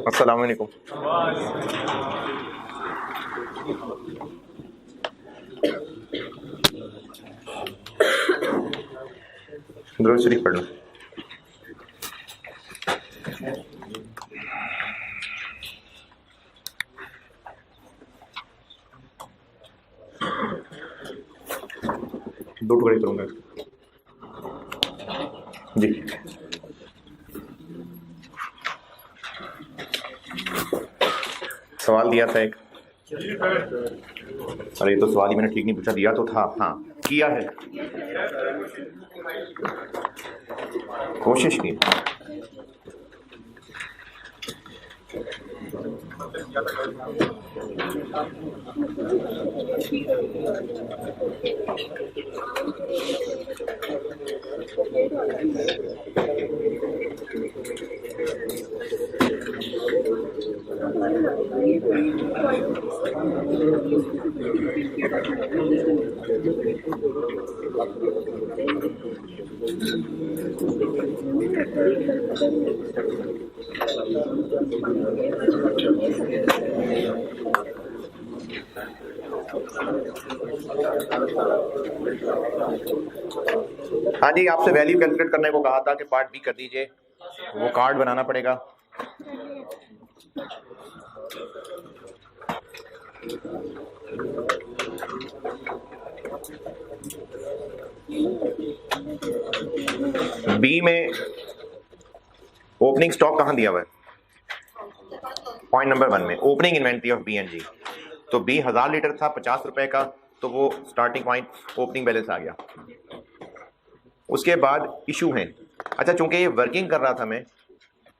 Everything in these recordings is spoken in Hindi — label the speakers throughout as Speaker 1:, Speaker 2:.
Speaker 1: अस्सलाम वालेकुम। दुरूद शरीफ पढ़ लो। दो टुकड़े करूंगा जी। सवाल दिया था एक, अरे ये तो सवाल ही मैंने ठीक नहीं पूछा, दिया तो था। हाँ किया है, कोशिश की। हाँ जी, आपसे वैल्यू कैलकुलेट करने को कहा था कि पार्ट बी कर दीजिए, वो कार्ड बनाना पड़ेगा। बी में ओपनिंग स्टॉक कहाँ दिया हुआ है? पॉइंट नंबर 1 में opening inventory of B and G. तो बी 1000 लीटर था 50 रुपए का, तो वो स्टार्टिंग पॉइंट ओपनिंग बैलेंस आ गया। उसके बाद इशू है। अच्छा, चूंकि ये वर्किंग कर रहा था मैं,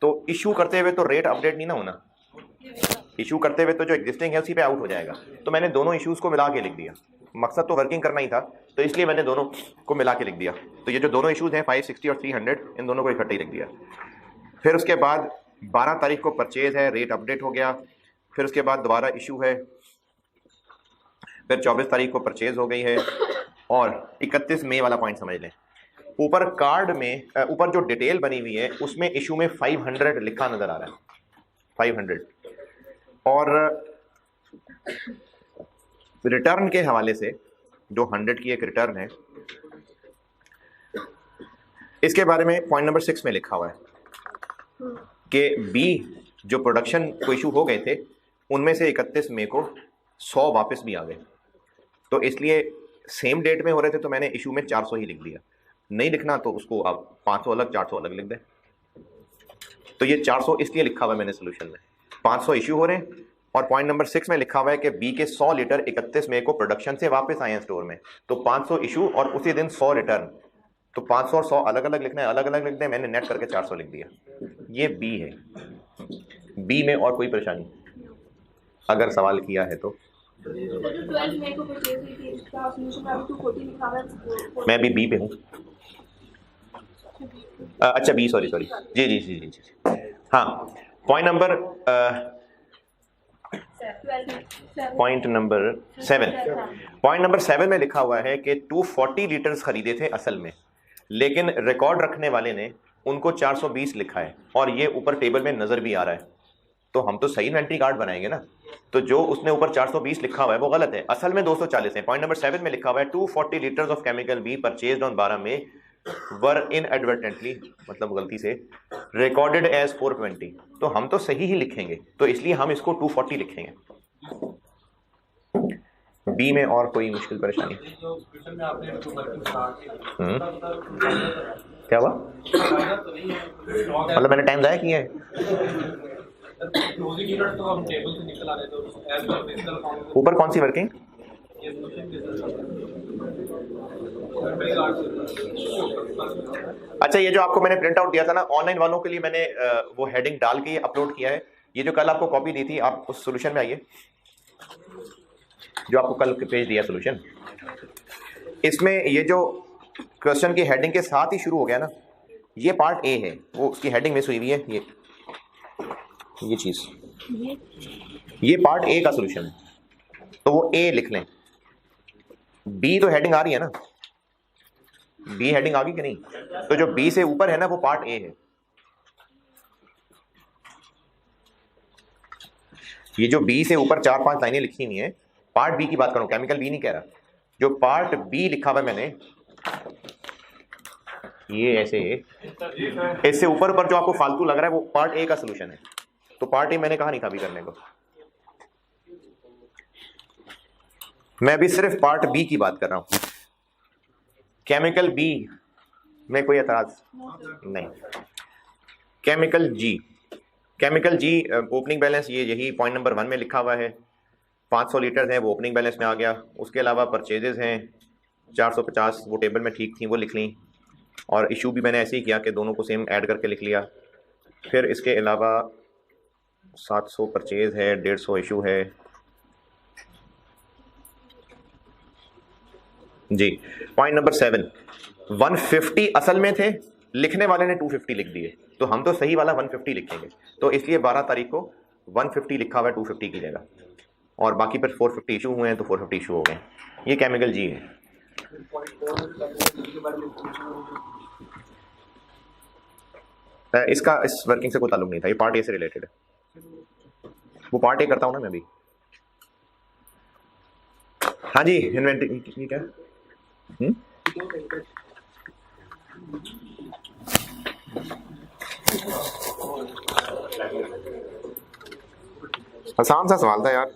Speaker 1: तो इशू करते हुए तो रेट अपडेट नहीं ना होना, इशू करते हुए तो जो एग्जिस्टिंग है उसी पे आउट हो जाएगा। तो मैंने दोनों इश्यूज को मिला के लिख दिया, मकसद तो वर्किंग करना ही था, तो इसलिए मैंने दोनों को मिला के लिख दिया। तो ये जो दोनों इश्यूज हैं 560 और 300, इन दोनों को इकट्ठे ही लिख दिया। फिर उसके बाद 12 तारीख को परचेज है, रेट अपडेट हो गया। फिर उसके बाद दोबारा इशू है, फिर 24 तारीख को परचेज हो गई है, और 31 मई वाला पॉइंट समझ लें। ऊपर कार्ड में ऊपर जो डिटेल बनी हुई है उसमें इशू में 500 लिखा नजर आ रहा है, 500। और रिटर्न के हवाले से जो 100 की एक रिटर्न है, इसके बारे में पॉइंट नंबर 6 में लिखा हुआ है कि बी जो प्रोडक्शन को इशू हो गए थे उनमें से 31 मई को 100 वापस भी आ गए। तो इसलिए सेम डेट में हो रहे थे, तो मैंने इशू में 400 ही लिख दिया। नहीं लिखना तो उसको आप 500 अलग 400 अलग लिख दें। तो ये 400 इसलिए लिखा हुआ है मैंने सोल्यूशन में, 500 इशू हो रहे हैं। और पॉइंट नंबर 6 में लिखा हुआ है कि बी के 100 लीटर 31 मई को प्रोडक्शन से वापस आए हैं स्टोर में, तो 500 इशू और उसी दिन 100 रिटर्न। तो 500 और 100 अलग अलग लिखना है, अलग अलग लिख दें। मैंने नेट करके 400 लिख दिया। ये बी है। बी में और कोई परेशानी अगर सवाल किया है तो? मैं भी बी पे हूँ। अच्छा बी, सॉरी जी जी जी जी जी। हाँ, पॉइंट नंबर 7 में लिखा हुआ है कि 240 लीटर्स खरीदे थे असल में, लेकिन रिकॉर्ड रखने वाले ने उनको 420 लिखा है, और ये ऊपर टेबल में नजर भी आ रहा है। तो हम तो सही इन्वेंट्री कार्ड बनाएंगे ना, तो जो उसने ऊपर 420 लिखा हुआ है वो गलत है, असल में 240 है। पॉइंट नंबर 7 में लिखा हुआ है 240 litres of chemical B purchased on 12 May were inadvertently, मतलब गलती से, रिकॉर्डेड एज 420। तो हम तो सही ही लिखेंगे, तो इसलिए हम इसको 240 लिखेंगे। बी में और कोई मुश्किल परेशानी? क्या हुआ? मतलब मैंने टाइम ज़ाया किया है? ऊपर कौन सी वर्किंग? अच्छा, ये जो आपको मैंने प्रिंट आउट दिया था ना, ऑनलाइन वालों के लिए मैंने वो हेडिंग डाल के अपलोड किया है। ये जो कल आपको कॉपी दी थी, आप उस सोल्यूशन में आइए, जो आपको कल पेज दिया सोल्यूशन, इसमें ये जो क्वेश्चन की हेडिंग के साथ ही शुरू हो गया ना, ये पार्ट ए है, वो उसकी हेडिंग मिस हुई हुई है। ये चीज, ये पार्ट ए का सोल्यूशन है, तो वो ए लिख लें। बी तो हेडिंग आ रही है ना, बी हेडिंग आ गई कि नहीं? तो जो बी से ऊपर है ना वो पार्ट ए है। ये जो बी से ऊपर 4-5 लाइनें लिखी हुई हैं, पार्ट बी की बात करूं, केमिकल बी नहीं कह रहा, जो पार्ट बी लिखा हुआ है मैंने, ये ऐसे इससे ऊपर ऊपर जो आपको फालतू लग रहा है वो पार्ट ए का सोल्यूशन है। तो पार्ट ए मैंने कहा नहीं था अभी करने को, मैं अभी सिर्फ पार्ट बी की बात कर रहा हूं। केमिकल बी में कोई एतराज नहीं। केमिकल जी, केमिकल जी ओपनिंग बैलेंस ये यही पॉइंट नंबर 1 में लिखा हुआ है, 500 लीटर है वो ओपनिंग बैलेंस में आ गया। उसके अलावा परचेजेस हैं 450, वो टेबल में ठीक थी वो लिख ली, और इशू भी मैंने ऐसे ही किया कि दोनों को सेम ऐड करके लिख लिया। फिर इसके अलावा 700 परचेज है, 150 इशू है जी। पॉइंट नंबर 7, 150 असल में थे, लिखने वाले ने 250 लिख दिए, तो हम तो सही वाला 150 लिखेंगे, तो इसलिए 12 तारीख को 150 लिखा हुआ है 250 की जगह, और बाकी पर 450 इशू हुए हैं तो 450 इशू हो गए। ये केमिकल जी है। इसका इस वर्किंग से कोई ताल्लुक नहीं था, ये पार्ट ए से रिलेटेड है, वो पार्ट ए करता हूं ना मैं भी। हाँ जी, इन्वेंटरी क्या आसान सा सवाल था यार।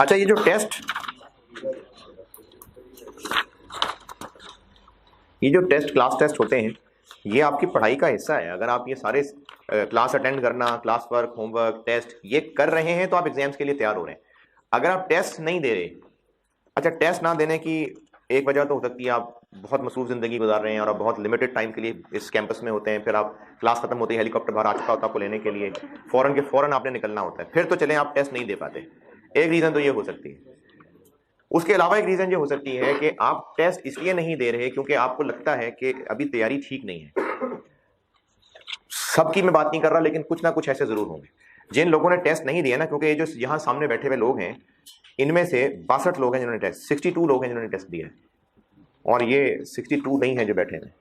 Speaker 1: अच्छा, ये जो टेस्ट क्लास टेस्ट होते हैं, ये आपकी पढ़ाई का हिस्सा है। अगर आप ये सारे क्लास अटेंड करना, क्लास वर्क, होमवर्क, टेस्ट ये कर रहे हैं तो आप एग्जाम्स के लिए तैयार हो रहे हैं। अगर आप टेस्ट नहीं दे रहे, अच्छा टेस्ट ना देने की एक वजह तो हो सकती है आप बहुत मसरूफ जिंदगी गुजार रहे हैं और आप बहुत लिमिटेड टाइम के लिए इस कैंपस में होते हैं, फिर आप क्लास खत्म होती है, हेलीकॉप्टर बाहर आ चुका होता है आपको लेने के लिए, फौरन के फौरन आपने निकलना होता है, फिर तो चलें आप टेस्ट नहीं दे पाते, एक रीज़न तो ये हो सकती है। उसके अलावा एक रीज़न ये हो सकती है कि आप टेस्ट इसलिए नहीं दे रहे क्योंकि आपको लगता है कि अभी तैयारी ठीक नहीं है। सबकी मैं बात नहीं कर रहा, लेकिन कुछ ना कुछ ऐसे ज़रूर होंगे जिन लोगों ने टेस्ट नहीं दिया ना, क्योंकि ये जो यहाँ सामने बैठे हुए लोग हैं, इनमें से 62 लोग हैं जिन्होंने टेस्ट, 62 लोग हैं जिन्होंने टेस्ट दिया है, और ये 62 नहीं है जो बैठे हैं,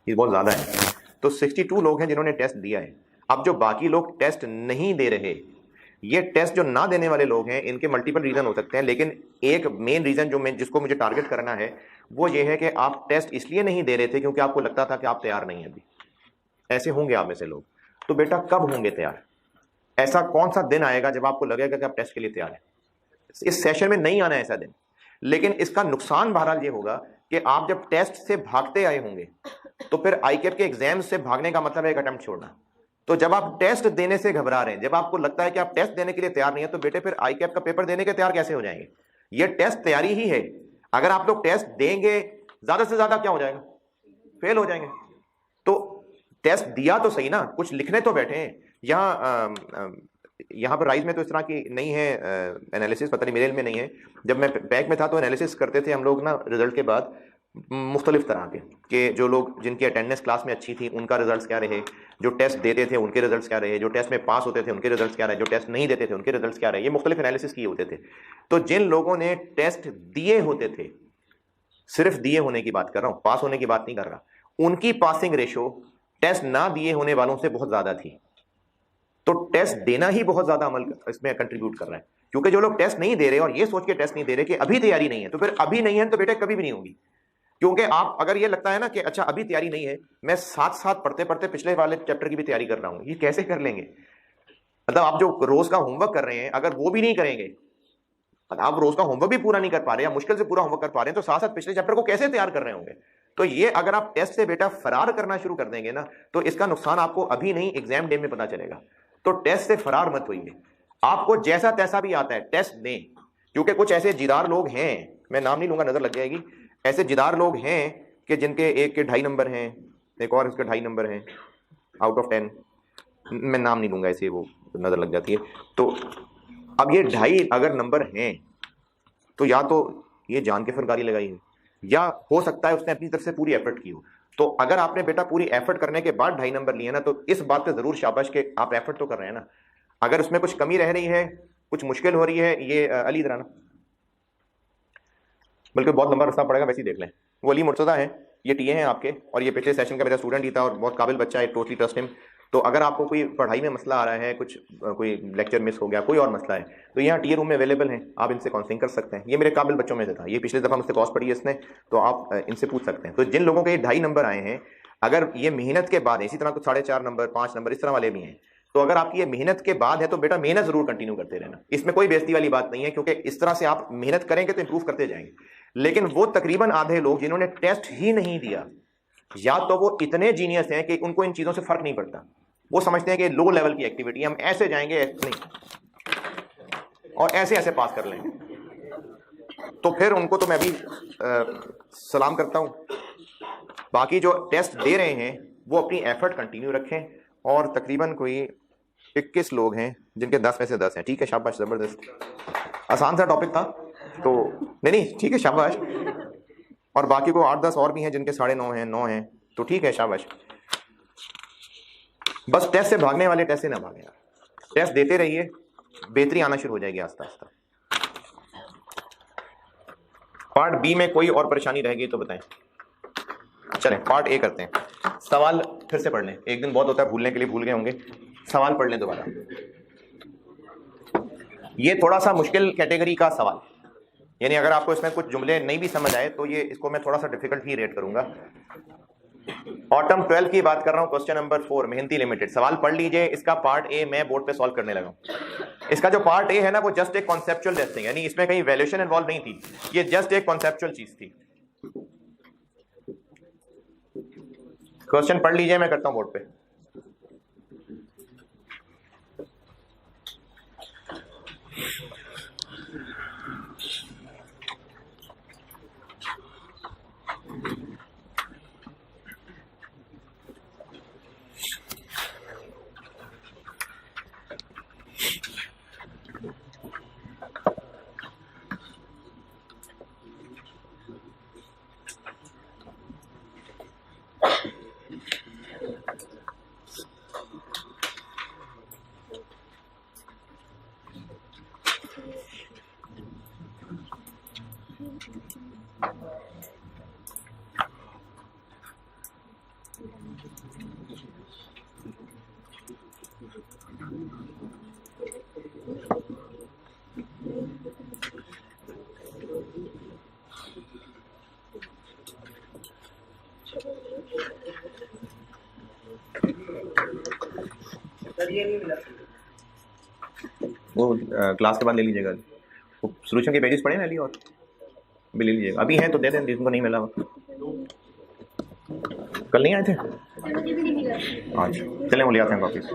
Speaker 1: ये बहुत ज़्यादा है। तो 62 लोग हैं जिन्होंने टेस्ट दिया है। अब जो बाकी लोग टेस्ट नहीं दे रहे, ये टेस्ट जो ना देने वाले लोग हैं, इनके मल्टीपल रीज़न हो सकते हैं, लेकिन एक मेन रीज़न जो जिसको मुझे टारगेट करना है वो ये है कि आप टेस्ट इसलिए नहीं दे रहे थे क्योंकि आपको लगता था कि आप तैयार नहीं हैं अभी। ऐसे होंगे आप में से लोग, तो बेटा कब होंगे तैयार? ऐसा कौन सा दिन आएगा जब आपको लगेगा कि आप टेस्ट के लिए तैयार हैं? इस सेशन में नहीं आना है ऐसा दिन, लेकिन इसका नुकसान बहरहाल ये होगा कि आप जब टेस्ट से भागते आए होंगे तो फिर आईकेप के एग्जाम से भागने का मतलब है एक अटेम्प्ट छोड़ना। तो जब आप टेस्ट देने से घबरा रहे हैं, जब आपको लगता है कि आप टेस्ट देने के लिए तैयार नहीं है, तो बेटे फिर आईकेप का पेपर देने के तैयार कैसे हो जाएंगे? ये टेस्ट तैयारी ही है। अगर आप लोग टेस्ट देंगे, ज्यादा से ज्यादा क्या हो जाएगा? फेल हो जाएंगे। तो टेस्ट दिया तो सही ना, कुछ लिखने तो बैठे हैं। यहाँ पर राइज में तो इस तरह की नहीं है एनालिसिस, पता नहीं मेरे में नहीं है। जब मैं बैक में था तो एनालिसिस करते थे हम लोग ना रिजल्ट के बाद, मुख्तलिफ तरह के जो लोग जिनकी अटेंडेंस क्लास में अच्छी थी उनका रिजल्ट्स क्या रहे, जो टेस्ट देते थे उनके रिजल्ट्स क्या रहे, जो टेस्ट में पास होते थे उनके रिजल्ट्स क्या रहे, जो टेस्ट नहीं देते थे उनके रिजल्ट्स क्या रहे, ये मुख्तलिफ एनालिसिस किए होते थे। तो जिन लोगों ने टेस्ट दिए होते थे, सिर्फ दिए होने की बात कर रहा हूँ, पास होने की बात नहीं कर रहा, उनकी पासिंग रेशो टेस्ट ना दिए होने वालों से बहुत ज्यादा थी। तो टेस्ट देना ही बहुत ज्यादा अमल इसमें कंट्रीब्यूट कर रहा है, क्योंकि जो लोग टेस्ट नहीं दे रहे और ये सोच के टेस्ट नहीं दे रहे कि अभी तैयारी नहीं है, तो फिर अभी नहीं है तो बेटा कभी भी नहीं होगी। क्योंकि आप अगर ये लगता है ना कि अच्छा अभी तैयारी नहीं है, मैं साथ साथ पढ़ते पढ़ते पिछले वाले चैप्टर की भी तैयारी कर रहा हूं, ये कैसे कर लेंगे? मतलब आप जो रोज का होमवर्क कर रहे हैं, अगर वो भी नहीं करेंगे, आप रोज का होमवर्क भी पूरा नहीं कर पा रहे या मुश्किल से पूरा होमवर्क कर पा रहे हैं, तो साथ साथ पिछले चैप्टर को कैसे तैयार कर रहे होंगे? तो ये अगर आप टेस्ट से बेटा फरार करना शुरू कर देंगे ना, तो इसका नुकसान आपको अभी नहीं एग्जाम डे में पता चलेगा। तो टेस्ट से फरार मत होइए, आपको जैसा तैसा भी आता है टेस्ट दें। क्योंकि कुछ ऐसे जिदार लोग हैं, मैं नाम नहीं लूंगा नजर लग जाएगी, ऐसे जिदार लोग हैं कि जिनके एक के 2.5 नंबर हैं, एक और उसके 2.5 नंबर हैं आउट ऑफ 10, मैं नाम नहीं लूंगा, ऐसे वो नजर लग जाती है। तो अब ये 2.5 अगर नंबर हैं तो या तो ये जान के फनकारी लगाई है, या हो सकता है उसने अपनी तरफ से पूरी एफर्ट की हो। तो अगर आपने बेटा पूरी एफर्ट करने के बाद 2.5 नंबर लिए ना, तो इस बात पे जरूर शाबाश के आप एफर्ट तो कर रहे हैं ना। अगर उसमें कुछ कमी रह रही है, कुछ मुश्किल हो रही है, ये अली इधर आना, बल्कि बहुत लंबा रास्ता पड़ेगा, वैसे ही देख लें। वो अली मुर्तज़ा है, ये टीए हैं आपके, और ये पिछले सेशन का मेरा स्टूडेंट ही था और बहुत काबिल बच्चा है, टोटली ट्रस्ट हिम। तो अगर आपको कोई पढ़ाई में मसला आ रहा है, कुछ कोई लेक्चर मिस हो गया, कोई और मसला है, तो यहाँ टीए रूम में अवेलेबल हैं, आप इनसे काउंसलिंग कर सकते हैं। ये मेरे काबिल बच्चों में से था, ये पिछले दफ़ा मुझसे कॉस्ट पड़ी है इसने, तो आप इनसे पूछ सकते हैं। तो जिन लोगों के 2.5 नंबर आए हैं, अगर ये मेहनत के बाद है, इसी तरह कुछ 4.5 नंबर, 5 नंबर इस तरह वाले भी हैं, तो अगर आपकी ये मेहनत के बाद है तो बेटा मेहनत जरूर कंटिन्यू करते रहना, इसमें कोई बेइज्जती वाली बात नहीं है, क्योंकि इस तरह से आप मेहनत करेंगे तो इंप्रूव करते जाएंगे। लेकिन वो तकरीबन आधे लोग जिन्होंने टेस्ट ही नहीं दिया, या तो वो इतने जीनियस हैं कि उनको इन चीजों से फर्क नहीं पड़ता, वो समझते हैं कि लो लेवल की एक्टिविटी, हम ऐसे जाएंगे नहीं और ऐसे ऐसे पास कर लेंगे, तो फिर उनको तो मैं भी सलाम करता हूं। बाकी जो टेस्ट दे रहे हैं वो अपनी एफर्ट कंटिन्यू रखें, और तकरीबन कोई 21 लोग हैं जिनके 10 में से 10 हैं। ठीक है, शाबाश, जबरदस्त, आसान सा टॉपिक था, तो नहीं ठीक है, शाबाश। और बाकी को 8-10 और भी हैं जिनके 9.5 हैं, 9 हैं, तो ठीक है, शाबाश। बस टेस्ट से भागने वाले टेस्ट से ना भागें, टेस्ट देते रहिए, बेहतरी आना शुरू हो जाएगी आस्ता आस्ता। पार्ट बी में कोई और परेशानी रहेगी तो बताएं। चलें पार्ट ए करते हैं। सवाल फिर से पढ़ लें, एक दिन बहुत होता है भूलने के लिए, भूल गए होंगे, सवाल पढ़ लें दोबारा। ये थोड़ा सा मुश्किल कैटेगरी का सवाल, यानी अगर आपको इसमें कुछ जुमले नहीं भी समझ आए तो ये इसको मैं थोड़ा सा डिफिकल्ट ही रेट करूंगा। ऑटम 12 की बात कर रहा हूं, क्वेश्चन नंबर 4, मेहनती लिमिटेड। सवाल पढ़ लीजिए, इसका पार्ट ए मैं बोर्ड पे सॉल्व करने लगा हूं। इसका जो पार्ट ए है ना, वो जस्ट एक कॉन्सेप्चुअल टेस्टिंग, यानी इसमें कहीं वैल्यूएशन इन्वॉल्व नहीं थी, ये जस्ट एक कॉन्सेप्चुअल चीज थी। क्वेश्चन पढ़ लीजिए, मैं करता हूं बोर्ड पे। वो क्लास के बाद ले लीजिएगा, वो सॉल्यूशन के पेजेस पढ़े ना अली, और भी ले लीजिएगा, अभी हैं तो दे दें जिनको नहीं मिला। कल नहीं आए थे आज, चलें वो ले आते हैं वापिस।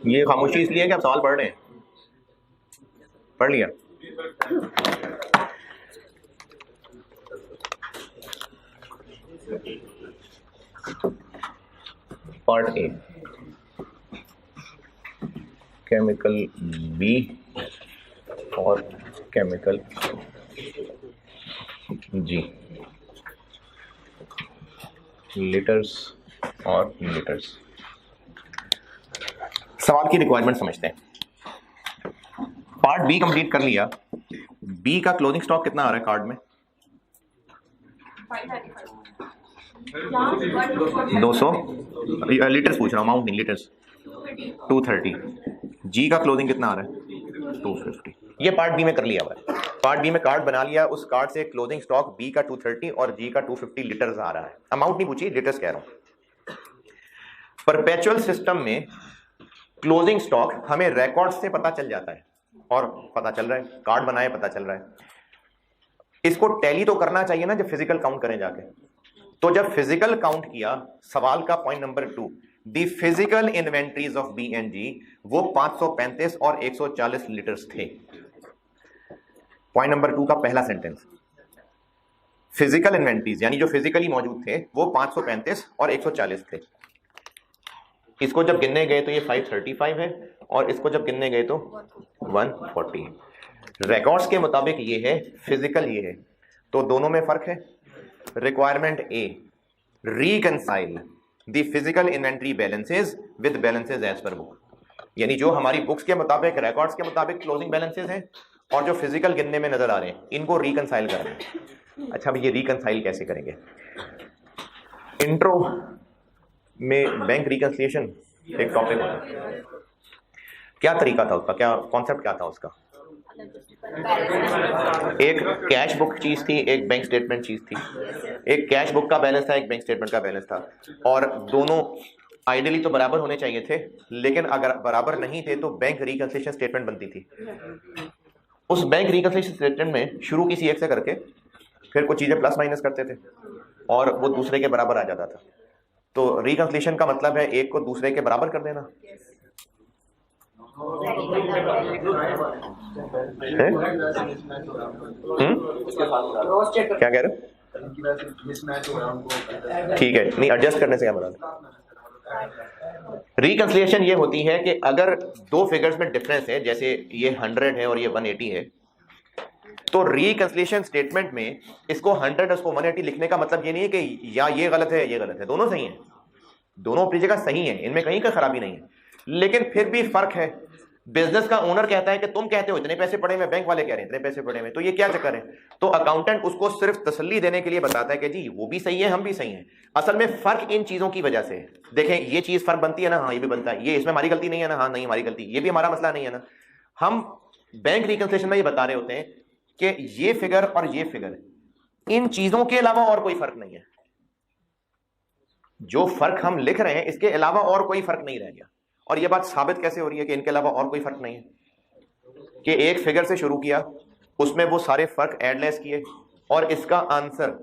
Speaker 1: ये खामोशी इसलिए कि आप सवाल पढ़ रहे हैं, पढ़ लिया। पार्ट ए, केमिकल बी और केमिकल जी, लीटर्स और लीटर्स। सवाल की रिक्वायरमेंट समझते हैं। पार्ट बी कंप्लीट कर लिया। बी का क्लोजिंग स्टॉक कितना आ रहा है कार्ड में? 200 लीटर्स पूछ रहा हूँ, अमाउंट नहीं, लीटर्स 230। जी का क्लोजिंग कितना आ रहा है 250। ये पार्ट बी में कर लिया हुआ है। पार्ट बी में कार्ड बना लिया, उस कार्ड से क्लोजिंग स्टॉक बी का 230 और जी का 250 लीटर्स आ रहा है। अमाउंट नहीं पूछी, लीटर्स कह रहा हूं। परपेचुअल सिस्टम में क्लोजिंग स्टॉक हमें रिकॉर्ड से पता चल जाता है, और पता चल रहा है, कार्ड बनाए पता चल रहा है। इसको टैली तो करना चाहिए ना जब फिजिकल काउंट करें जाके। तो जब फिजिकल काउंट किया, सवाल का point number 2, the physical inventories of B and G, वो 535 और 140 लीटर्स थे। पॉइंट नंबर 2 का पहला सेंटेंस, फिजिकल इन्वेंट्रीज यानी जो फिजिकली मौजूद थे वो 535 और 140 थे। इसको जब गिनने गए तो ये 535 है, और इसको जब गिनने गए तो 140 है। रिकॉर्ड्स के मुताबिक ये है, फिजिकल ये है, तो दोनों में फर्क है। Requirement A, reconcile the physical inventory balances with balances as per book, यानी जो हमारी बुक्स के मुताबिक, रिकॉर्ड्स के मुताबिक क्लोजिंग बैलेंसेस हैं और जो फिजिकल गिनने में नजर आ रहे हैं, इनको रिकंसाइल करना है। अच्छा, ये रिकंसाइल कैसे करेंगे? इंट्रो में बैंक रिकंसिलिएशन एक टॉपिक होता है, क्या तरीका था उसका, क्या कॉन्सेप्ट क्या था उसका? एक कैश बुक चीज थी, एक बैंक स्टेटमेंट चीज थी। एक कैश बुक का बैलेंस था, एक बैंक स्टेटमेंट का बैलेंस था, और दोनों आइडियली तो बराबर होने चाहिए थे, लेकिन अगर बराबर नहीं थे तो बैंक रिकंसिलिएशन स्टेटमेंट बनती थी। उस बैंक रिकंसिलिएशन स्टेटमेंट में शुरू किसी एक से करके फिर कुछ चीजें प्लस माइनस करते थे और वो दूसरे के बराबर आ जाता था। तो रिकंसिलिएशन का मतलब है एक को दूसरे के बराबर कर देना। क्या कह रहे हो? ठीक है, नहीं एडजस्ट करने से क्या मतलब? रिकंसिलिएशन ये होती है कि अगर दो फिगर्स में डिफरेंस है, जैसे ये 100 है और ये 180 है, तो रिकंसिलिएशन स्टेटमेंट में इसको 100 उसको 180 लिखने का मतलब ये नहीं है कि या ये गलत है या ये गलत है, दोनों सही है, दोनों अपनी जगह सही है, इनमें कहीं का खराबी नहीं है, लेकिन फिर भी फर्क है। बिजनेस का ओनर कहता है कि तुम कहते हो इतने पैसे पड़े हुए, बैंक वाले कह रहे हैं इतने पैसे पड़े हुए, तो ये क्या चक्कर है? तो अकाउंटेंट उसको सिर्फ तसल्ली देने के लिए बताता है कि जी वो भी सही है, हम भी सही हैं। असल में फर्क इन चीजों की वजह से है। देखें, ये चीज फर्क बनती है ना, हाँ ये भी बनता है, ये इसमें हमारी गलती नहीं है ना, हाँ नहीं हमारी गलती, ये भी हमारा मसला नहीं है ना। हम बैंक रिकंसिलिएशन में ये बता रहे होते हैं कि ये फिगर और ये फिगर, इन चीजों के अलावा और कोई फर्क नहीं है। जो फर्क हम लिख रहे हैं इसके अलावा और कोई फर्क नहीं रह गया। और ये बात साबित कैसे हो रही है कि इनके अलावा और कोई फर्क नहीं है? कि एक फिगर से शुरू किया, उसमें वो सारे फर्क एडलेस किए और इसका आंसर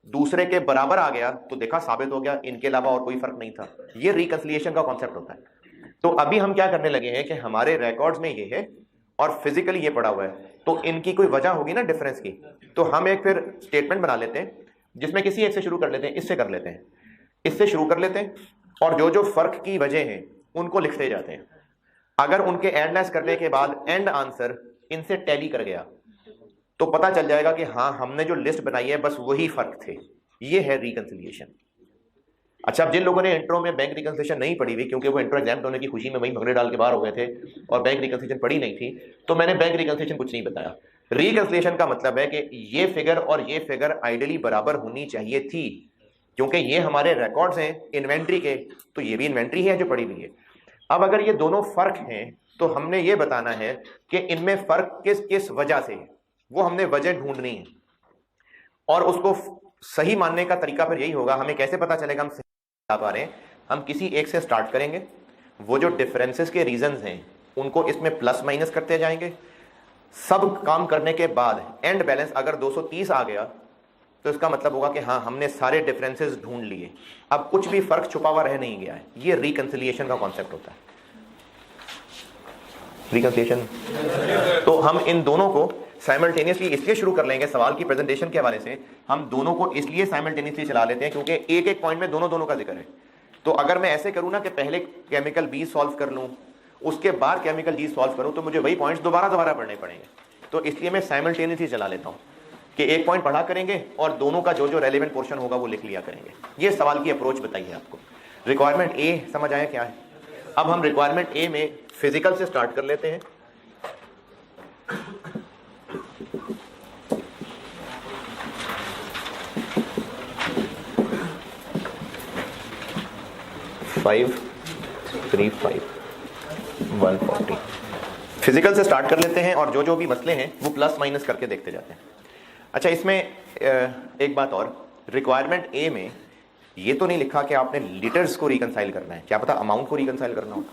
Speaker 1: दूसरे के बराबर आ गया, तो देखा साबित हो गया इनके अलावा और कोई फर्क नहीं था। ये रिकंसिलिएशन का कॉन्सेप्ट होता है। तो अभी हम क्या करने लगे हैं कि हमारे रिकॉर्ड्स में ये है और फिजिकली ये पड़ा हुआ है, तो इनकी कोई वजह होगी ना डिफरेंस की। तो हम एक फिर स्टेटमेंट बना लेते हैं जिसमें किसी एक से शुरू कर लेते हैं, इससे कर लेते हैं, इससे शुरू कर लेते हैं, और जो जो फर्क की वजह है उनको लिखते जाते हैं। अगर उनके एडलेस करने के बाद एंड आंसर इनसे टैली कर गया तो पता चल जाएगा कि हाँ हमने जो लिस्ट बनाई है बस वही फर्क थे। ये है रिकंसिलिएशन। अच्छा, अब जिन लोगों ने इंट्रो में बैंक रिकंसिलिएशन नहीं पढ़ी हुई, क्योंकि वो इंट्रो एग्जाम होने की खुशी में वहीं भगड़े डाल के बाहर हो गए थे और बैंक रिकंसिलिएशन पढ़ी नहीं थी, तो मैंने बैंक रिकंसिलिएशन कुछ नहीं बताया। रिकंसिलिएशन का मतलब है कि ये फिगर और ये फिगर आइडियली बराबर होनी चाहिए थी, क्योंकि ये हमारे रिकॉर्ड्स हैं इन्वेंट्री के, तो ये भी इन्वेंट्री है जो पड़ी हुई है। अब अगर ये दोनों फर्क हैं तो हमने ये बताना है कि इनमें फर्क किस किस वजह से है, वो हमने वजह ढूंढनी है। और उसको सही मानने का तरीका फिर यही होगा, हमें कैसे पता चलेगा हम सही बता पा रहे हैं? हम किसी एक से स्टार्ट करेंगे, वो जो डिफरेंसेस के रीजंस हैं उनको इसमें प्लस माइनस करते जाएंगे। सब काम करने के बाद एंड बैलेंस अगर 230 आ गया तो इसका मतलब होगा कि हाँ हमने सारे डिफरेंसेस ढूंढ लिए, अब कुछ भी फर्क छुपा हुआ रह नहीं गया है। ये रिकंसिलिएशन का कॉन्सेप्ट होता है, रिकंसिलिएशन। तो हम इन दोनों को साइमल्टेनियसली इसलिए शुरू कर लेंगे, सवाल की प्रेजेंटेशन के हवाले से हम दोनों को इसलिए साइमल्टेनियसली चला लेते हैं क्योंकि एक एक पॉइंट में दोनों दोनों का जिक्र है। तो अगर मैं ऐसे करूँ ना कि पहले केमिकल बी सॉल्व कर लूँ, उसके बाद केमिकल जी सॉल्व करूँ, तो मुझे वही पॉइंट्स दोबारा पढ़ने पड़ेंगे। तो इसलिए मैं साइमल्टेनियसली चला लेता हूँ कि एक पॉइंट पढ़ा करेंगे और दोनों का जो जो रेलेवेंट पोर्शन होगा वो लिख लिया करेंगे। ये सवाल की अप्रोच बताइए आपको। रिक्वायरमेंट ए समझ आया क्या है? अब हम रिक्वायरमेंट ए में फिजिकल से स्टार्ट कर लेते हैं। 35 35 140। फिजिकल से स्टार्ट कर लेते हैं और जो जो भी मसले हैं वो प्लस माइनस करके देखते जाते हैं। अच्छा, इसमें एक बात और, रिक्वायरमेंट ए में ये तो नहीं लिखा कि आपने लीटर्स को रिकंसाइल करना है, क्या पता अमाउंट को रिकंसाइल करना हो।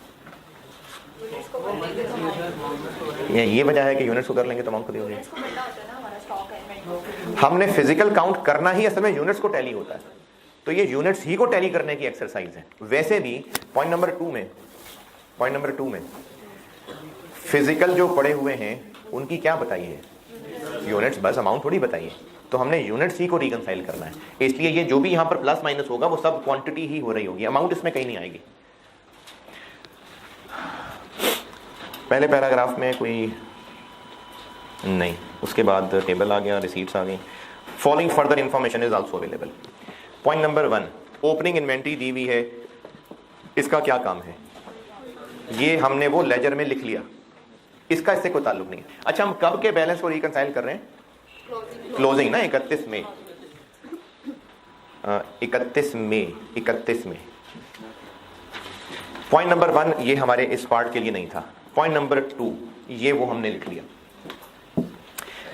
Speaker 1: ये वजह है कि यूनिट्स को कर लेंगे तो अमाउंट को दोगे। हमने फिजिकल काउंट करना ही असल में यूनिट्स को टैली होता है, तो ये यूनिट्स ही को टैली करने की एक्सरसाइज है। वैसे भी पॉइंट नंबर टू में फिजिकल जो पड़े हुए हैं उनकी क्या बताई है, यूनिट्स, बस अमाउंट थोड़ी बताई है। तो हमने यूनिट्स ही को रिकंसाइल करना है, इसलिए ये जो भी यहाँ पर प्लस माइनस होगा वो सब क्वांटिटी ही हो रही होगी, अमाउंट इसमें कहीं नहीं आएगी। पहले पैराग्राफ में कोई नहीं, उसके बाद टेबल आ गया, रिसीट्स आ गई। Following further information is also available. Point number 1, opening inventory दी हुई है, इसका क्या काम है, ये हमने वो लेजर में लिख लिया, इसका इससे कोई ताल्लुक नहीं है। अच्छा, हम कब के बैलेंस को रिकंसाइल कर रहे हैं, क्लोजिंग ना, 31 मई 31 मई। पॉइंट नंबर 1 ये हमारे इस पार्ट के लिए नहीं था। पॉइंट नंबर 2 ये वो हमने लिख लिया,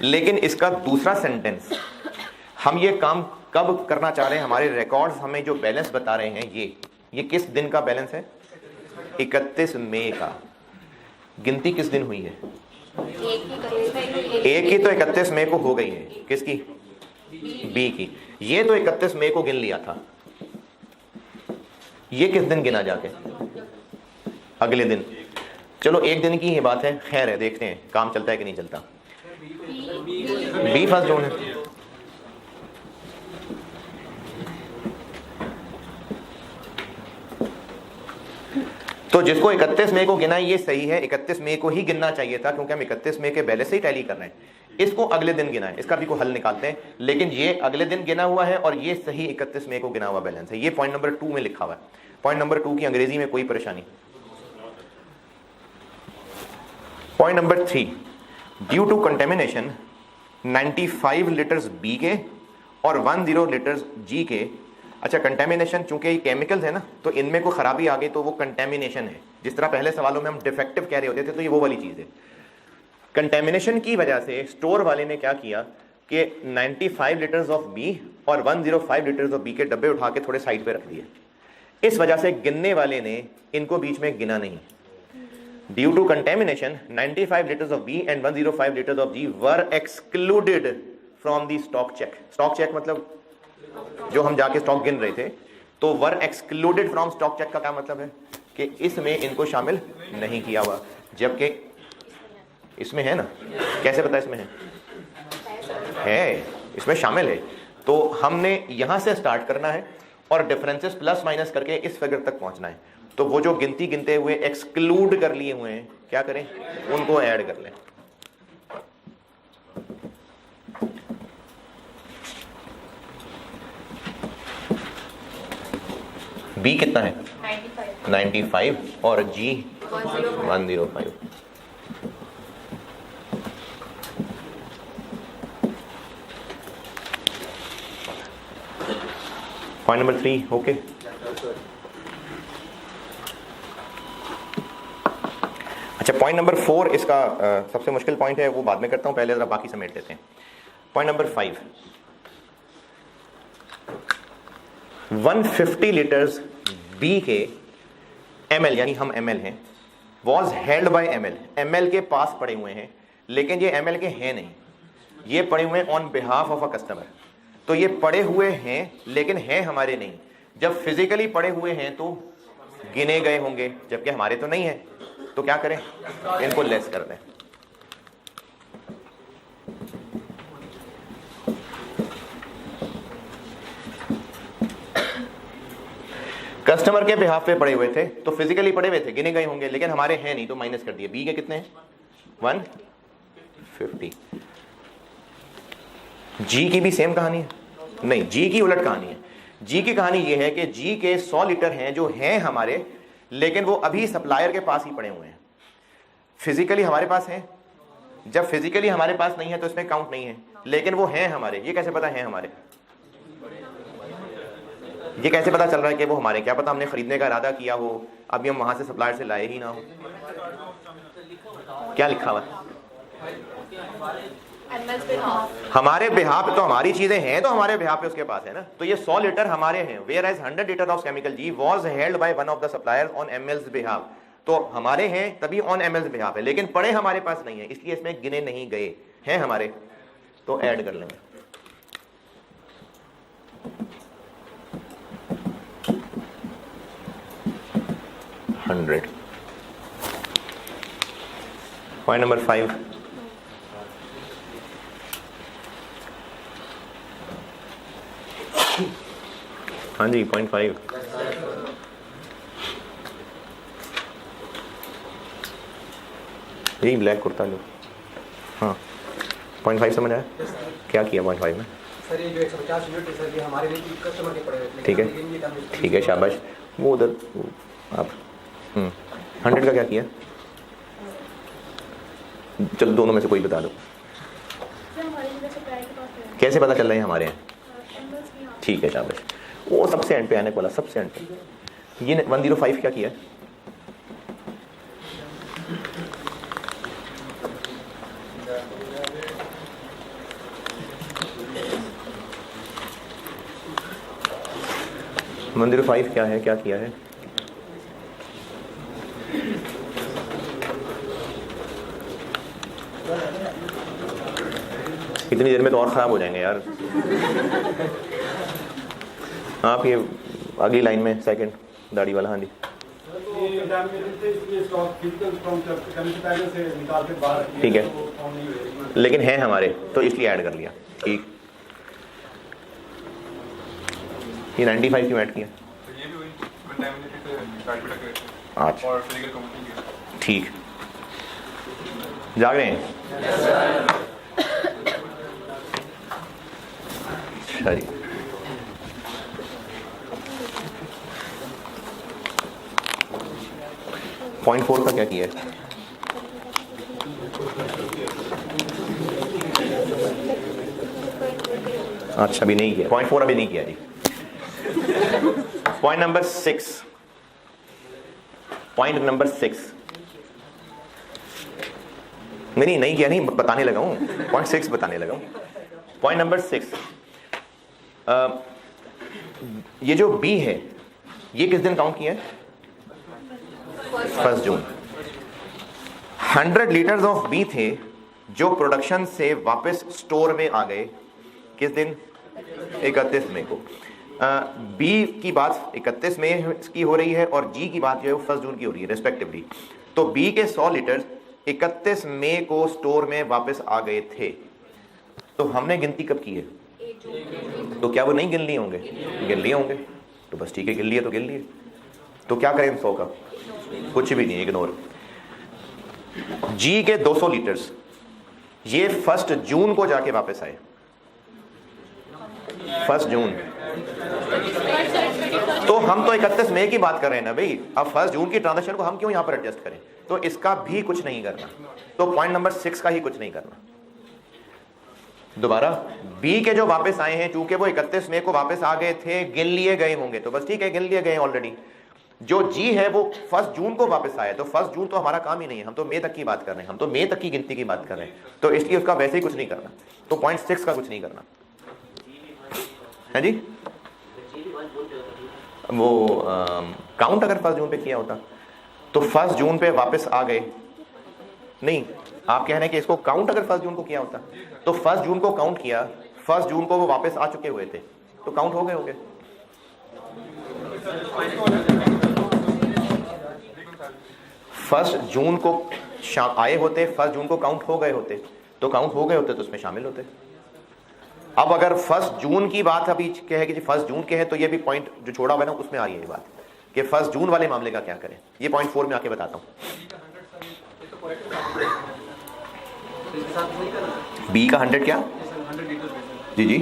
Speaker 1: लेकिन इसका दूसरा सेंटेंस, हम ये काम कब करना चाह रहे हैं, हमारे रिकॉर्ड्स हमें जो बैलेंस बता रहे हैं ये किस दिन का बैलेंस है, 31 मई का। गिनती किस दिन हुई है, ए की तो 31 मई को हो गई है, किसकी, बी की। ये तो 31 मई को गिन लिया था, ये किस दिन गिना जाके, अगले दिन। चलो एक दिन की ही बात है, खैर है, देखते हैं काम चलता है कि नहीं चलता। बी फर्स्ट जून है, तो जिसको 31 मई को गिना ये सही है, 31 मई को ही गिनना चाहिए था, क्योंकि हम 31 मई के बैलेंस से ही टैली कर रहे हैं। इसको अगले दिन गिना है, इसका भी कोई हल निकालते हैं, लेकिन ये अगले दिन गिना हुआ है और ये सही 31 मई को गिना हुआ बैलेंस है। ये पॉइंट नंबर 2 में लिखा हुआ है। पॉइंट नंबर 2 की अंग्रेजी में कोई परेशानी। Point number 3, due to contamination 95 litres B के और 10 लीटर्स जी के। अच्छा, कंटेमिनेशन चूंकि ये केमिकल्स है ना, तो इनमें कोई खराबी आ गई तो वो कंटेमिनेशन है। जिस तरह पहले सवालों में हम डिफेक्टिव कह रहे होते थे, तो ये वो वाली चीज है। कंटेमिनेशन की वजह से स्टोर वाले ने क्या किया कि 95 लीटर्स ऑफ बी और 105 लीटर्स ऑफ बी के डब्बे उठा के थोड़े साइड पे रख दिए। इस वजह से गिनने वाले ने इनको बीच में गिना नहीं। Due to contamination 95 litres of B and 105 litres of G were excluded from the stock check. Stock check मतलब जो हम जाके स्टॉक गिन रहे थे, तो were excluded from stock check का क्या मतलब है कि इसमें इनको शामिल नहीं किया हुआ, जबकि इसमें है ना। कैसे पता इसमें है, इसमें शामिल है। तो हमने यहां से स्टार्ट करना है और डिफरेंसेस प्लस माइनस करके इस फिगर तक पहुंचना है। तो वो जो गिनती गिनते हुए एक्सक्लूड कर लिए हुए हैं, क्या करें, उनको ऐड कर लें। बी कितना है 95 और जी 105। Point number 3 okay. अच्छा, पॉइंट नंबर 4 इसका सबसे मुश्किल पॉइंट है, वो बाद में करता हूं, पहले जरा बाकी समेट लेते हैं। पॉइंट नंबर 5, 150 लीटर्स बी के एमएल, यानी हम एमएल हैं, was held by ML, ML के पास पड़े हुए हैं, लेकिन ये एमएल के हैं नहीं, ये पड़े हुए हैं on behalf of a customer. तो ये पड़े हुए हैं लेकिन हैं हमारे नहीं। जब फिजिकली पड़े हुए हैं तो गिने गए होंगे, जबकि हमारे तो नहीं है, तो क्या करें, इनको लेस कर दें। कस्टमर के बिहाफ पे पड़े हुए थे, तो फिजिकली पड़े हुए थे, गिने गए होंगे, लेकिन हमारे हैं नहीं, तो माइनस कर दिए। बी के कितने हैं 150। जी की भी सेम कहानी है, नहीं, जी की उलट कहानी है। जी की कहानी ये है कि जी के 100 लीटर हैं जो हैं हमारे, लेकिन वो अभी सप्लायर के पास ही पड़े हुए हैं। फिजिकली हमारे पास हैं, जब फिजिकली हमारे पास नहीं है तो इसमें काउंट नहीं है, लेकिन वो हैं हमारे। ये कैसे पता है हमारे, ये कैसे पता चल रहा है कि वो हमारे, क्या पता हमने खरीदने का इरादा किया हो, अभी हम वहां से सप्लायर से लाए ही ना हो। क्या लिखा हुआ है? हमारे बिहाफ पे तो हमारी चीजें हैं, तो हमारे बिहाफ पे उसके पास है ना। तो ये 100 लीटर हमारे हैं, whereas 100 litre of chemical G was held by one of the supplier on ML's behalf. तो हमारे हैं तभी ऑन एमएल्स बिहाफ है, लेकिन पड़े हमारे पास नहीं है, इसलिए इसमें गिने नहीं गए हैं हमारे, तो ऐड कर लेंगे। पॉइंट नंबर 5, हाँ जी, पॉइंट 5 यही ब्लैक कुर्ता जो, हाँ पॉइंट 5 समझ आया? क्या किया पॉइंट 5 में?
Speaker 2: सर ये जो 150 यूनिट है सर, ये हमारे लिए कस्टमर के पड़े हैं।
Speaker 1: ठीक है, ठीक है, शाबाश। वो उधर आप 100 का क्या किया? चलो दोनों में से कोई बता दो। कैसे पता चल रहे हैं हमारे हैं? ठीक है, शाबाश। वो सबसे एंड पे आने वाला, सबसे एंड पे। ये 105 क्या किया? मंदिर 5 क्या है, क्या किया है? इतनी देर में तो और खराब हो जाएंगे यार। आप ये अगली लाइन में सेकंड दाढ़ी वाला, हाँ जी। ठीक है, लेकिन है हमारे तो इसलिए ऐड कर लिया। ठीक, ये 95 क्यों ऐड किया? अच्छा ठीक, जाग रहे हैं? सही। पॉइंट 4 का क्या किया है? अच्छा अभी नहीं किया, पॉइंट 4 अभी नहीं किया जी। पॉइंट नंबर 6, पॉइंट नंबर 6 नहीं किया, नहीं बताने लगा हूं, पॉइंट 6 बताने लगा हूं। पॉइंट नंबर 6, ये जो बी है ये किस दिन काउंट किया है? 1 जून। 100 लीटर्स ऑफ बी थे जो प्रोडक्शन से वापस स्टोर में आ गए, किस दिन? 31 मई को। बी की बात 31 मई की हो रही है और जी की बात जो है वो 1 जून की हो रही है रेस्पेक्टिवली। तो बी के 100 लीटर 31 मई को स्टोर में वापस आ गए थे, तो हमने गिनती कब की है? तो क्या वो नहीं गिन लिए होंगे? गिन लिए होंगे, तो बस ठीक है, गिन लिए तो गिन लिए। तो क्या करें 100 का? कुछ भी नहीं, इग्नोर। जी के 200 लीटर्स ये 1 जून को जाके वापस आए, 1 जून। तो हम तो 31 मई की बात कर रहे हैं ना भाई, अब 1 जून की ट्रांजैक्शन को हम क्यों यहां पर एडजस्ट करें? तो इसका भी कुछ नहीं करना, तो पॉइंट नंबर 6 का ही कुछ नहीं करना। दोबारा, बी के जो वापस आए हैं, चूंकि वो 31 मई को वापस आ गए थे, गिन लिए गए होंगे, तो बस ठीक है, गिन लिए गए ऑलरेडी। जो जी है वो 1 जून को वापस आया, तो 1 जून तो हमारा काम ही नहीं है, हम तो मई तक की बात कर रहे हैं, हम तो मई तक की गिनती की बात कर रहे हैं, तो इसलिए उसका वैसे ही कुछ नहीं करना। तो पॉइंट 6 का कुछ नहीं करना है जी। वो काउंट अगर 1 जून पे किया होता तो 1 जून पे वापस आ गए, नहीं आप कह रहे हैं कि इसको काउंट अगर 1 जून को किया होता तो 1 जून को काउंट किया, 1 जून को वो वापस आ चुके हुए थे, तो काउंट हो गए होंगे। 1 जून को आए होते, 1 जून को काउंट हो गए होते, तो काउंट हो गए होते तो उसमें शामिल होते। अब अगर 1 जून की बात अभी कहे कि 1 जून के है, तो ये भी पॉइंट जो छोड़ा हुआ है ना उसमें आ रही है ये बात कि 1 जून वाले मामले का क्या करें। ये पॉइंट 4 में आके बताता हूं। बी का 100 क्या? जी जी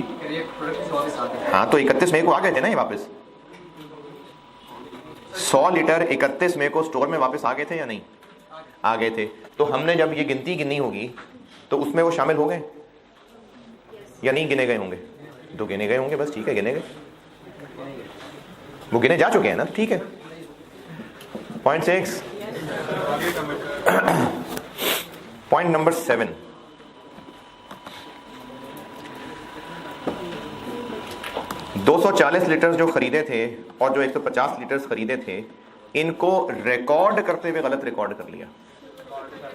Speaker 1: हाँ, तो 31 मई को आ गए थे ना ये वापस। 100 लीटर 31 मई को स्टोर में वापस आ गए थे या नहीं? आ गए थे। तो हमने जब ये गिनती गिनी होगी तो उसमें वो शामिल हो गए या नहीं गिने गए होंगे? तो गिने गए होंगे, बस ठीक है, गिने गए। वो गिने जा चुके हैं ना, ठीक है। 0.6। पॉइंट नंबर 7, $240 लीटर जो खरीदे थे और जो 150 लीटर खरीदे थे, इनको रिकॉर्ड करते हुए गलत रिकॉर्ड कर लिया।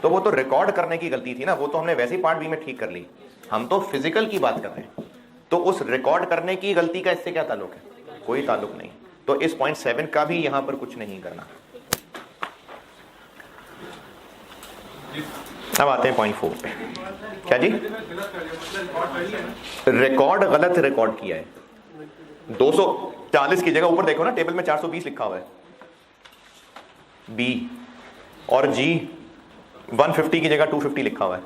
Speaker 1: तो वो तो रिकॉर्ड करने की गलती थी ना, वो तो हमने वैसे ही पार्ट बी में ठीक कर ली। हम तो फिजिकल की बात कर रहे हैं, तो उस रिकॉर्ड करने की गलती का इससे क्या ताल्लुक है? कोई ताल्लुक नहीं। तो इस 0.7 का भी यहां पर कुछ नहीं करना। अब आते हैं 0.4 पे। क्या जी? रिकॉर्ड गलत रिकॉर्ड किया है। 240 की जगह ऊपर देखो ना, टेबल में 420 लिखा हुआ है बी, और जी 150 की जगह 250 लिखा हुआ है।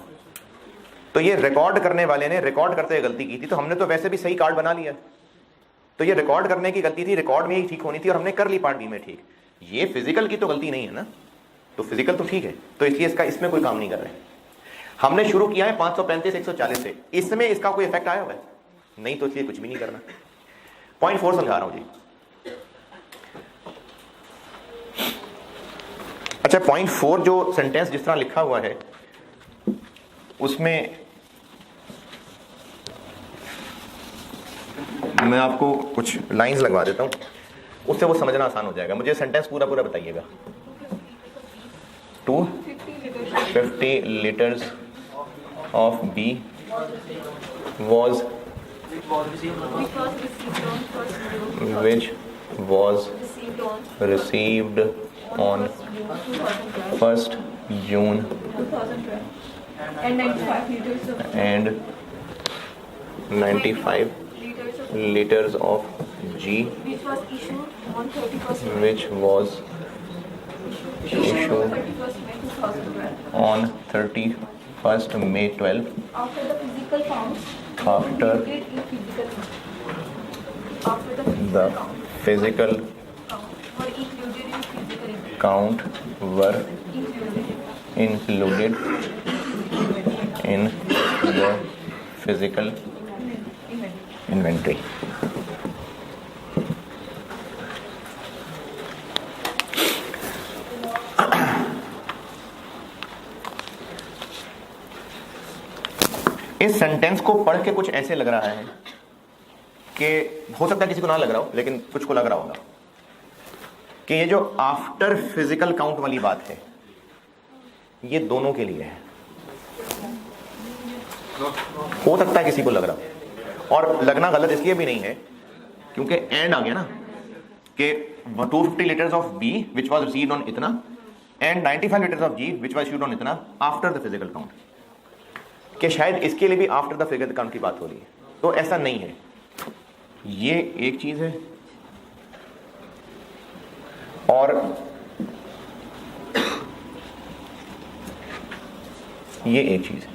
Speaker 1: तो ये रिकॉर्ड करने वाले ने रिकॉर्ड करते हुए गलती की थी, तो हमने तो वैसे भी सही कार्ड बना लिया। तो ये रिकॉर्ड करने की गलती थी, रिकॉर्ड में ही ठीक होनी थी, और हमने कर ली पार्ट बी में ठीक। ये फिजिकल की तो गलती नहीं है ना, तो फिजिकल तो ठीक है, तो इसलिए इसका इसमें कोई काम नहीं कर रहे। हमने शुरू किया है 535 140 से, इसमें इसका कोई इफेक्ट आया हुआ है नहीं, तो इसलिए कुछ भी नहीं करना। 0.4 समझा रहा हूं जी। अच्छा, 0.4 जो सेंटेंस जिस तरह लिखा हुआ है उसमें मैं आपको कुछ लाइंस लगवा देता हूं, उससे वो समझना आसान हो जाएगा। मुझे सेंटेंस पूरा पूरा बताइएगा। 250 liters of B was which was received on 1st June and 95 liters of G which was issued on 31st May 12 after the physical count were included in the physical inventory. इस सेंटेंस को पढ़ के कुछ ऐसे लग रहा है कि हो सकता है किसी को ना लग रहा हो, लेकिन कुछ को लग रहा होगा कि ये जो आफ्टर फिजिकल काउंट वाली बात है ये दोनों के लिए है। हो सकता है किसी को लग रहा हो, और लगना गलत इसलिए भी नहीं है क्योंकि एंड आ गया ना कि 250 litres of B which was received on इतना and 95 litres of G which was issued on इतना आफ्टर द फिजिकल काउंट, कि शायद इसके लिए भी आफ्टर द फिजिकल काउंट की बात हो रही है। तो ऐसा नहीं है, ये एक चीज है और ये एक चीज है।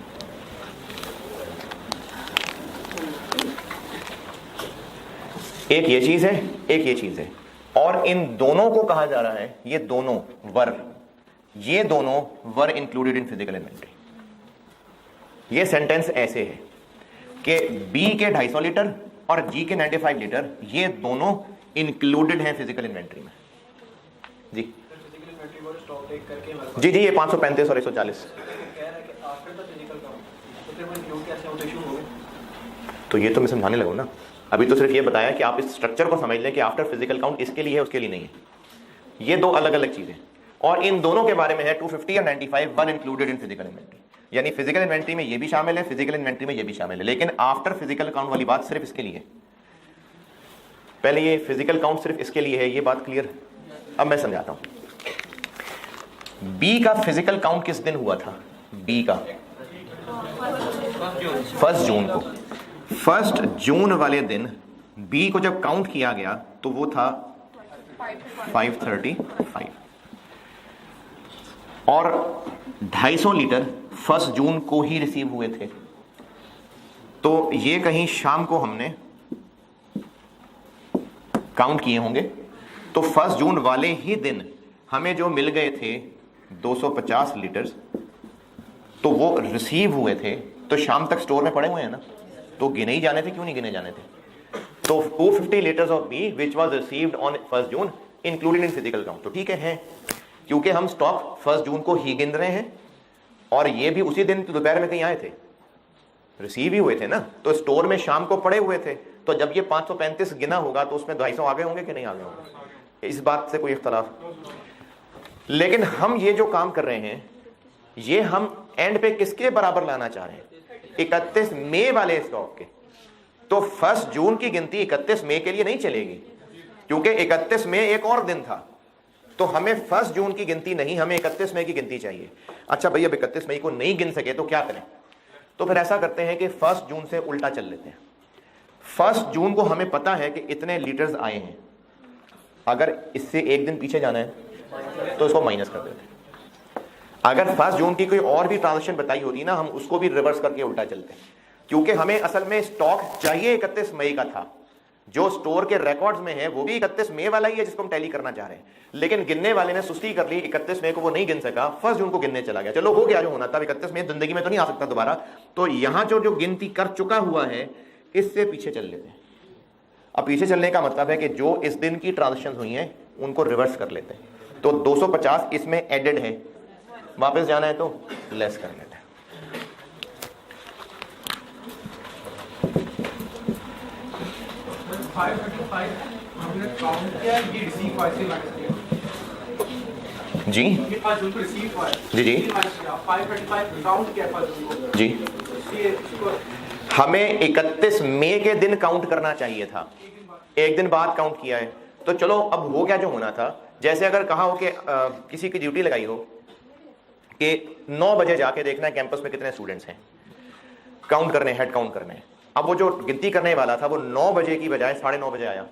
Speaker 1: एक ये चीज है, एक ये चीज है, और इन दोनों को कहा जा रहा है ये दोनों वर इंक्लूडेड इन फिजिकल इन्वेंटरी। ये सेंटेंस ऐसे है कि बी के 250 लीटर और जी के 95 लीटर ये दोनों इंक्लूडेड हैं फिजिकल इन्वेंटरी में। जी जी जी, ये 535 और 140। तो ये तो मैं समझाने लगूँ ना, अभी तो सिर्फ ये बताया कि आप इस स्ट्रक्चर को समझ लें कि आफ्टर फिजिकल काउंट इसके लिए है उसके लिए नहीं है। ये दो अलग अलग चीजें, और इन दोनों के बारे में है 250 और 95 one included in physical inventory. यानी फिजिकल इन्वेंटरी में ये भी शामिल है, फिजिकल इन्वेंटरी में ये भी शामिल है, लेकिन आफ्टर फिजिकल काउंट वाली बात सिर्फ इसके लिए है। पहले ये फिजिकल काउंट सिर्फ इसके लिए है, ये बात क्लियर। अब मैं समझाता हूं। बी का फिजिकल काउंट किस दिन हुआ था? बी का 1 जून को। 1 जून वाले दिन बी को जब काउंट किया गया तो वो था 535, और 250 लीटर 1 जून को ही रिसीव हुए थे। तो ये कहीं शाम को हमने काउंट किए होंगे, तो 1 जून वाले ही दिन हमें जो मिल गए थे 250 लीटर्स, तो वो रिसीव हुए थे, तो शाम तक स्टोर में पड़े हुए हैं ना, तो गिने ही जाने थे। क्यों नहीं गिने जाने थे? तो 250 litres of B which was received on 1 June included in physical count. तो ठीक है, क्योंकि हम स्टॉक 1 जून को ही गिन रहे हैं और ये भी उसी दिन दोपहर में कहीं आए थे, रिसीव ही हुए थे ना, तो स्टोर में शाम को पड़े हुए थे। तो जब ये 535 गिना होगा तो उसमें 250 आगे होंगे कि नहीं आगे होंगे, इस बात से कोई इख्तलाफ। लेकिन हम ये जो काम कर रहे हैं ये हम एंड पे किसके बराबर लाना चाह रहे हैं? 31 मई वाले स्टॉक के। तो 1 जून की गिनती 31 मई के लिए नहीं चलेगी, क्योंकि 31 मई एक और दिन था। तो हमें 1 जून की गिनती नहीं, हमें 31 मई की गिनती चाहिए। अच्छा भैया, 31 मई को नहीं गिन सके तो क्या करें? तो फिर ऐसा करते हैं कि 1 जून से उल्टा चल लेते हैं। 1 जून को हमें पता है कि इतने लीटर्स आए हैं, अगर इससे एक दिन पीछे जाना है तो इसको माइनस कर देते हैं। अगर 1 जून की कोई और भी ट्रांजेक्शन बताई होती ना, हम उसको भी रिवर्स करके उल्टा चलते हैं, क्योंकि हमें असल में स्टॉक चाहिए 31 मई का था। जो स्टोर के रिकॉर्ड्स में है वो भी 31 मई वाला ही है जिसको हम टैली करना चाह रहे हैं, लेकिन गिनने वाले ने सुस्ती कर ली, 31 मई को वो नहीं गिन सका, 1 जून को गिनने चला गया। चलो हो गया जो होना था, 31 मई जिंदगी में तो नहीं आ सकता दोबारा। तो यहां जो गिनती कर चुका हुआ है इससे पीछे चल लेते हैं। अब पीछे चलने का मतलब है कि जो इस दिन की ट्रांजेक्शन हुई हैं उनको रिवर्स कर लेते हैं। तो 250 इसमें एडेड है, वापस जाना है तो लेस कर लेते हैं।
Speaker 2: हमने काउंट किया, ये रिसीव हुआ से माइनस किया
Speaker 1: जी
Speaker 2: ये 5 जून को रिसीव हुआ है
Speaker 1: जी
Speaker 2: 525 काउंट किया 5 जून को
Speaker 1: जी।
Speaker 2: ये
Speaker 1: हमें 31 मई के दिन काउंट करना चाहिए था, एक दिन बाद काउंट किया है। तो चलो अब हो गया जो होना था। जैसे अगर कहा हो कि किसी की ड्यूटी लगाई हो कि 9 बजे जाके देखना है कैंपस में कितने स्टूडेंट्स हैं, काउंट करने, हेड काउंट करने। अब वो जो गिनती करने वाला था वो 9 बजे की बजाय 9:30 बजे आया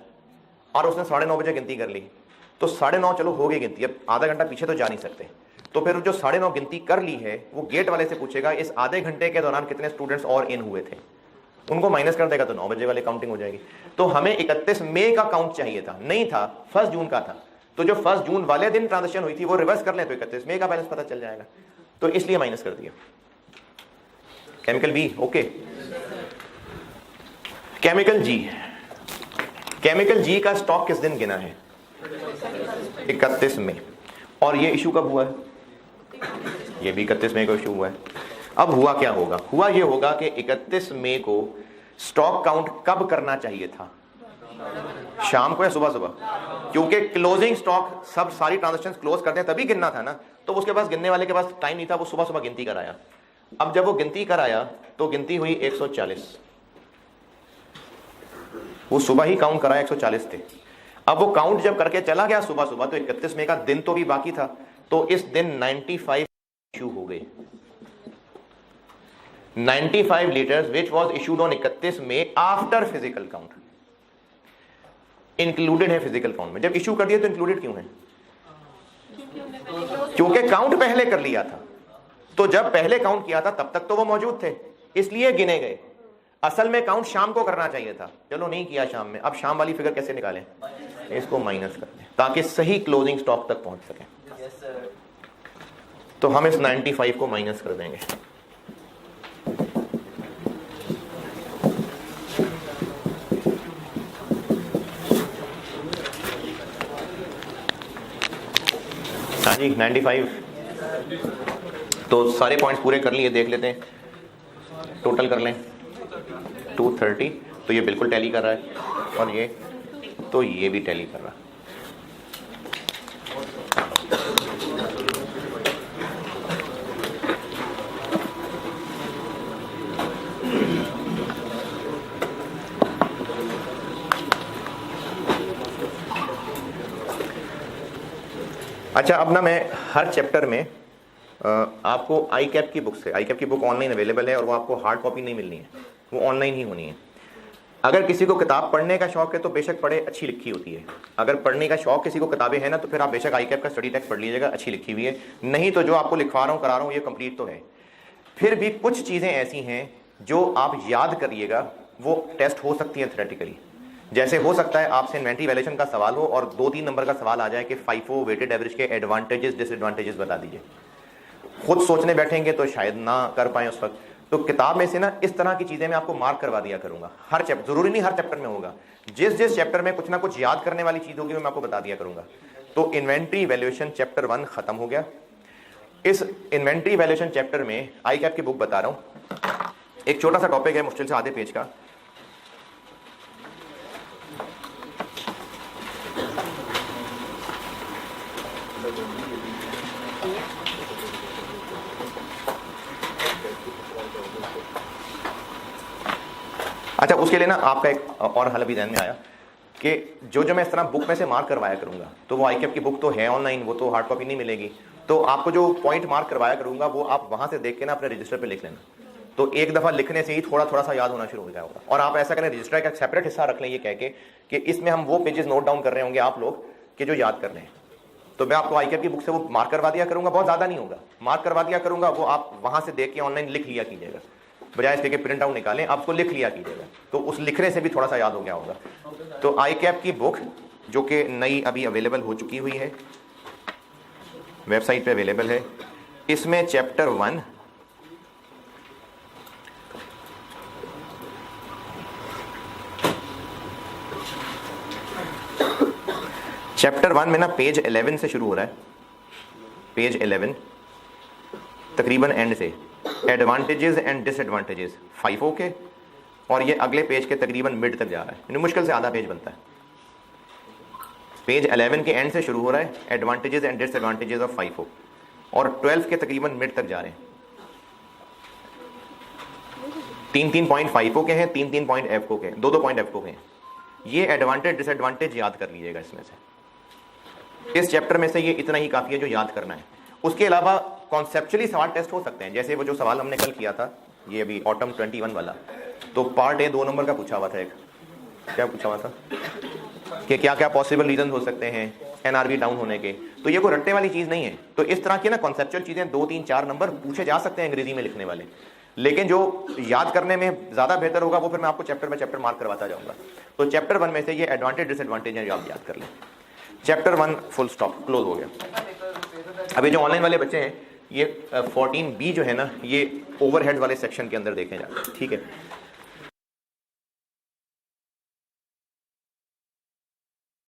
Speaker 1: और उसने 9:30 बजे गिनती कर ली। तो 9:30 चलो हो गई गिनती, अब आधा घंटा पीछे तो जा नहीं सकते। तो फिर जो 9:30 गिनती कर ली है वो गेट वाले से पूछेगा इस आधे घंटे के दौरान कितने स्टूडेंट्स और इन हुए थे, उनको माइनस कर देगा तो 9 बजे वाले काउंटिंग हो जाएगी। तो हमें 31 मई का काउंट चाहिए था, नहीं था, 1 जून का था। तो जो 1 जून वाले दिन ट्रांजेक्शन हुई थी वो रिवर्स कर ले तो 31 मई का बैलेंस पता चल जाएगा, तो इसलिए माइनस कर दिया। Chemical B okay. Chemical G, chemical G का स्टॉक किस दिन गिना है? 31 मई। और ये इशू कब हुआ है? ये भी 31 मई को इशू हुआ है। अब हुआ क्या होगा? हुआ ये होगा कि 31 मई को स्टॉक काउंट कब करना चाहिए था? शाम को या सुबह सुबह? क्योंकि क्लोजिंग स्टॉक सब सारी ट्रांजेक्शन क्लोज करते हैं तभी गिनना था ना, तो उसके पास गिनने वाले के पास टाइम नहीं था, वो सुबह सुबह गिनती कराया। अब जब वो गिनती कराया तो गिनती हुई 140, वो सुबह ही काउंट कराया 140 थे। अब वो काउंट जब करके चला गया सुबह सुबह तो 31 मई का दिन तो भी बाकी था, तो इस दिन 95 इशू हो गए। 95 litres which was issued on 31 May after physical count, included है फिजिकल काउंट में। जब इशू कर दिया तो इंक्लूडेड क्यों है? क्योंकि काउंट पहले कर लिया था। तो जब पहले काउंट किया था तब तक तो वो मौजूद थे, इसलिए गिने गए। असल में काउंट शाम को करना चाहिए था, चलो नहीं किया शाम में। अब शाम वाली फिगर कैसे निकालें? इसको माइनस कर दें ताकि सही क्लोजिंग स्टॉक तक पहुंच सके। तो हम इस 95 को माइनस कर देंगे। हाँ जी 95। तो सारे पॉइंट्स पूरे कर लिए, देख लेते हैं, टोटल कर लें 230। तो ये बिल्कुल टैली कर रहा है और ये तो ये भी टैली कर रहा है। अच्छा अब ना मैं हर चैप्टर में आपको आई कैप की बुक से, आई कैप की बुक ऑनलाइन अवेलेबल है और वो आपको हार्ड कॉपी नहीं मिलनी है, वो ऑनलाइन ही होनी है। अगर किसी को किताब पढ़ने का शौक है तो बेशक पढ़े, अच्छी लिखी होती है। अगर पढ़ने का शौक किसी को किताबें हैं ना तो फिर आप बेशक आई कैप का स्टडी टेक्स्ट पढ़ लीजिएगा, अच्छी लिखी हुई है। नहीं तो जो आपको लिखवा रहा हूँ करा रहा हूँ ये कंप्लीट तो है। फिर भी कुछ चीज़ें ऐसी हैं जो आप याद करिएगा, वो टेस्ट हो सकती है थ्योरेटिकली। जैसे हो सकता है आपसे इन्वेंटरी वैल्यूएशन का सवाल हो और 2-3 नंबर का सवाल आ जाए कि FIFO वेटेड एवरेज के एडवांटेजेस डिसएडवांटेजेस बता दीजिए। खुद सोचने बैठेंगे तो शायद ना कर पाए उस वक्त। तो किताब में से ना इस तरह की चीजें मैं आपको मार्क करवा दिया करूंगा। हर चैप्टर, जरूरी नहीं हर चैप्टर में होगा, जिस जिस चैप्टर में कुछ ना कुछ याद करने वाली चीज होगी मैं आपको बता दिया करूंगा। तो इन्वेंट्री वैल्यूएशन चैप्टर 1 खत्म हो गया। इस इन्वेंट्री वैल्यूएशन चैप्टर में आई कैप की बुक बता रहा हूं, एक छोटा सा टॉपिक है, मुश्किल से आधे पेज का। अच्छा, उसके लिए ना आपका एक और हल भी ध्यान में आया कि जो मैं इस तरह बुक में से मार्क करवाया करूंगा, तो वो आई कैप की बुक तो है ऑनलाइन, वो तो हार्ड कॉपी नहीं मिलेगी, तो आपको जो पॉइंट मार्क करवाया करूंगा वो आप वहां से देख के ना अपने रजिस्टर पे लिख लेना। तो एक दफा लिखने से ही थोड़ा थोड़ा सा याद होना शुरू हो जाएगा। और आप ऐसा करें, रजिस्टर का एक सेपरेट हिस्सा रख लें ये कह के कि इसमें हम वो पेजेस नोट डाउन कर रहे होंगे आप लोग कि जो याद करने हैं। तो मैं आपको आई कैप की बुक से वो मार्क करवा दिया करूंगा, बहुत ज्यादा नहीं होगा, मार्क करवा दिया करूंगा, वो आप वहां से देख के ऑनलाइन लिख लिया कीजिएगा, बजाय इसके प्रिंट आउट निकालें, आपको लिख लिया कीजिएगा, तो उस लिखने से भी थोड़ा सा याद हो गया होगा। तो आई कैप की बुक जो कि नई अभी अवेलेबल हो चुकी हुई है, वेबसाइट पे अवेलेबल है, इसमें चैप्टर 1 में ना पेज 11 से शुरू हो रहा है, पेज 11 तकरीबन एंड से, एडवांटेजेस एंड डिसएडवांटेजेस 5 के, और ये अगले पेज के तकरीबन मिड तक जा रहा है, यानी मुश्किल से आधा पेज बनता है। पेज 11 के एंड से शुरू हो रहा है, एडवांटेजेस एंड डिसएडवांटेजेस ऑफ 5 और 12 के तकरीबन मिड तक जा रहे हैं। 3 पॉइंट 5 के हैं, 3 पॉइंट एफ को के, 2 पॉइंट एफ को के हैं। ये एडवांटेज डिसएडवांटेज याद कर लीजिएगा इसमें से, इस चैप्टर में से ये इतना ही काफी है जो याद करना है। उसके अलावा कॉन्सेप्चुअली सवाल टेस्ट हो सकते हैं, जैसे वो जो सवाल हमने कल किया था, ये अभी ऑटम 21 वाला, तो पार्ट ए 2 नंबर का पूछा हुआ था। एक क्या पूछा हुआ था कि क्या क्या पॉसिबल रीजन हो सकते हैं एनआरबी डाउन होने के, तो ये कोई रट्टे वाली चीज नहीं है। तो इस तरह की ना कॉन्सेप्चुअल चीजें 2, 3, 4 नंबर पूछे जा सकते हैं अंग्रेजी में लिखने वाले, लेकिन जो याद करने में ज्यादा बेहतर होगा वो फिर मैं आपको चैप्टर बाय चैप्टर मार्क करवाता जाऊंगा। तो चैप्टर 1 में से ये एडवांटेज डिसएडवांटेज याद कर लें। चैप्टर 1 फुल स्टॉप, क्लोज हो गया। अभी जो ऑनलाइन वाले बच्चे हैं, ये 14B जो है ना, ये ओवरहेड वाले सेक्शन के अंदर देखे जाते हैं, ठीक है।